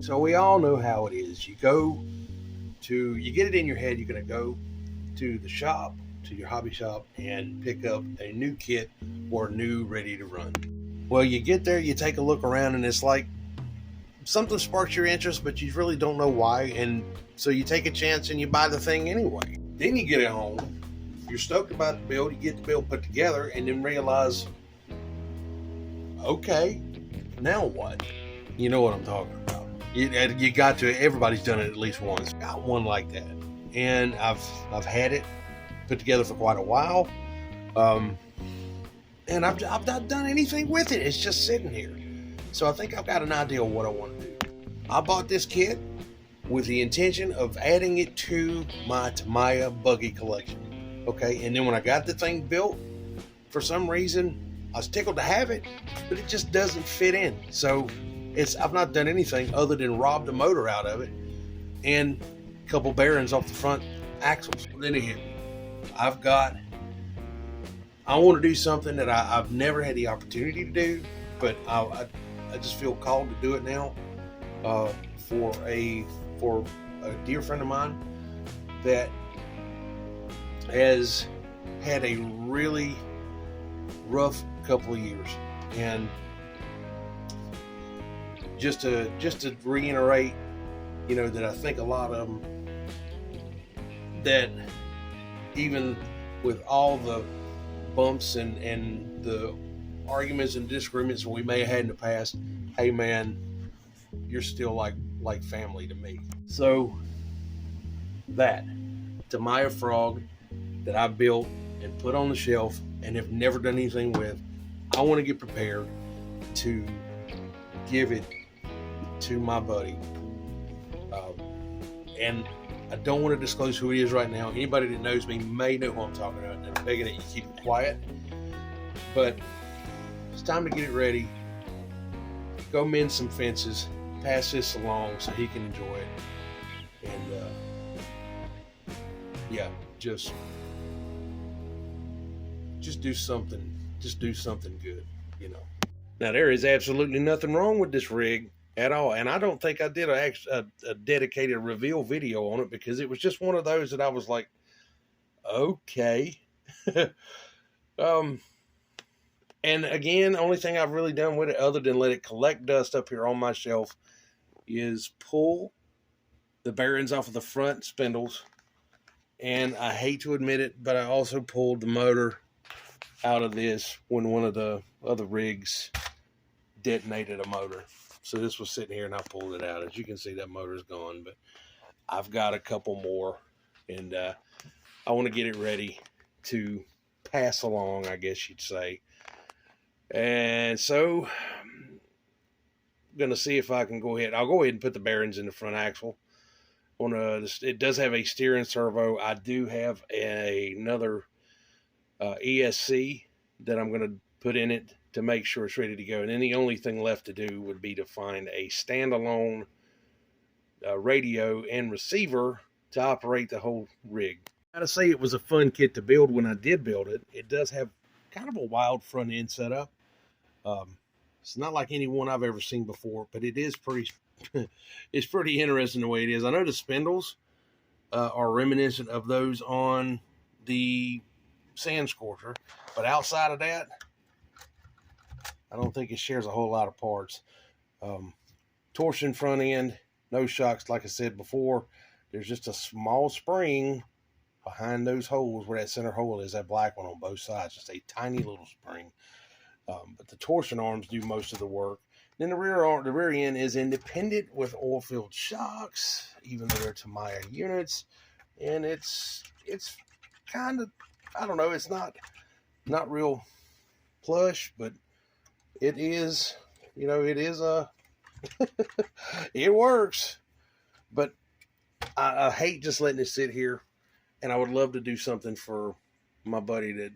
So we all know how it is. You get it in your head, you're going to go to the shop, to your hobby shop, and pick up a new kit or new ready to run. Well, you get there, you take a look around, and it's like something sparks your interest, but you really don't know why. And so you take a chance and you buy the thing anyway. Then you get it home, you're stoked about the build, you get the build put together, and then realize, okay, now what? You know what I'm talking about. You got to. Everybody's done it at least once. Got one like that, and I've had it put together for quite a while, um, and I've not done anything with it. It's just sitting here. So I think I've got an idea of what I want to do. I bought this kit with the intention of adding it to my Tamiya buggy collection. Okay, and then when I got the thing built, for some reason I was tickled to have it, but it just doesn't fit in. So I've not done anything other than rob the motor out of it and a couple bearings off the front axles. Then it hit me. I want to do something that I've never had the opportunity to do, but I just feel called to do it now for a dear friend of mine that has had a really rough couple of years. And just to reiterate, that I think a lot of them, that even with all the bumps and the arguments and disagreements we may have had in the past, hey man, you're still like family to me. So that Tamiya Frog that I built and put on the shelf and have never done anything with, I want to get prepared to give it to my buddy. And I don't want to disclose who it is right now. Anybody that knows me may know who I'm talking about, and I'm begging that you keep it quiet. But it's time to get it ready. Go mend some fences, pass this along so he can enjoy it. And yeah, just do something. Just do something good, Now there is absolutely nothing wrong with this rig at all, and I don't think I did a dedicated reveal video on it because it was just one of those that I was like, okay. And again, the only thing I've really done with it other than let it collect dust up here on my shelf is pull the bearings off of the front spindles, and I hate to admit it, but I also pulled the motor out of this when one of the other rigs detonated a motor. So this was sitting here and I pulled it out. As you can see, that motor's gone, but I've got a couple more, and I want to get it ready to pass along, I guess you'd say. And so I'm going to see if I can go ahead. I'll go ahead and put the bearings in the front axle. It does have a steering servo. I do have another ESC that I'm going to put in it to make sure it's ready to go. And then the only thing left to do would be to find a standalone radio and receiver to operate the whole rig. I gotta say, it was a fun kit to build when I did build it. It does have kind of a wild front end setup. It's not like any one I've ever seen before, but it is pretty it's pretty interesting the way it is. I know the spindles are reminiscent of those on the Sand Scorcher, but outside of that, I don't think it shares a whole lot of parts. Torsion front end, no shocks, like I said before. There's just a small spring behind those holes where that center hole is, that black one on both sides, just a tiny little spring. But the torsion arms do most of the work. Then the rear end is independent with oil-filled shocks, even though they're Tamiya units, and it's kind of, I don't know, it's not real plush, but it is, it is it works. But I hate just letting it sit here, and I would love to do something for my buddy that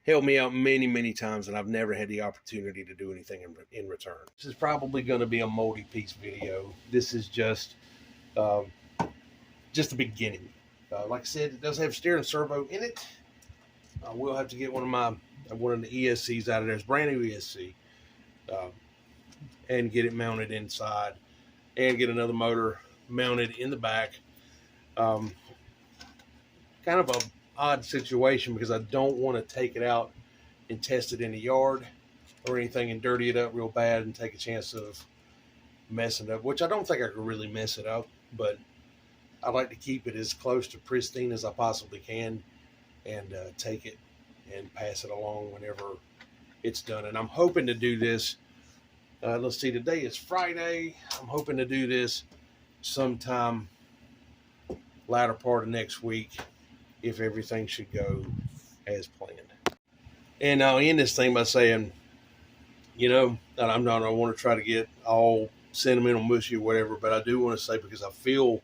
helped me out many, many times, and I've never had the opportunity to do anything in return. This is probably going to be a multi-piece video. This is just the beginning. Like I said, it does have steering servo in it. I will have to get one of the ESCs out of there. It's brand new ESC. and get it mounted inside, and get another motor mounted in the back. Kind of a odd situation because I don't want to take it out and test it in the yard or anything and dirty it up real bad and take a chance of messing it up, which I don't think I could really mess it up, but I like to keep it as close to pristine as I possibly can and take it and pass it along whenever it's done. And I'm hoping to do this. Let's see, today is Friday. I'm hoping to do this sometime latter part of next week if everything should go as planned. And I'll end this thing by saying, you know, I want to try to get all sentimental, mushy, or whatever, but I do want to say, because I feel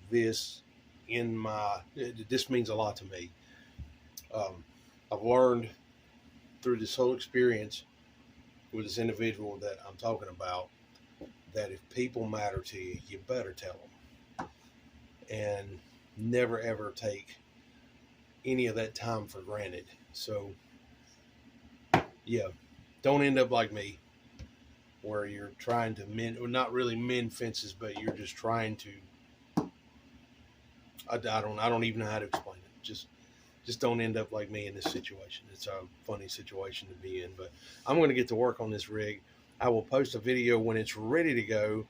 this this means a lot to me. I've learned through this whole experience with this individual that I'm talking about that if people matter to you, you better tell them, and never ever take any of that time for granted. So yeah, don't end up like me where you're trying to not really mend fences, but you're just trying to, I don't even know how to explain it. Just don't end up like me in this situation. It's a funny situation to be in, but I'm going to get to work on this rig. I will post a video when it's ready to go,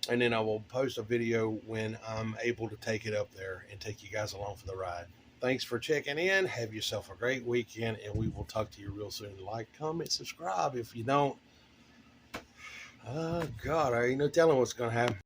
and then I will post a video when I'm able to take it up there and take you guys along for the ride. Thanks for checking in. Have yourself a great weekend, and we will talk to you real soon. Like, comment, subscribe if you don't. Oh, God, I ain't no telling what's going to happen.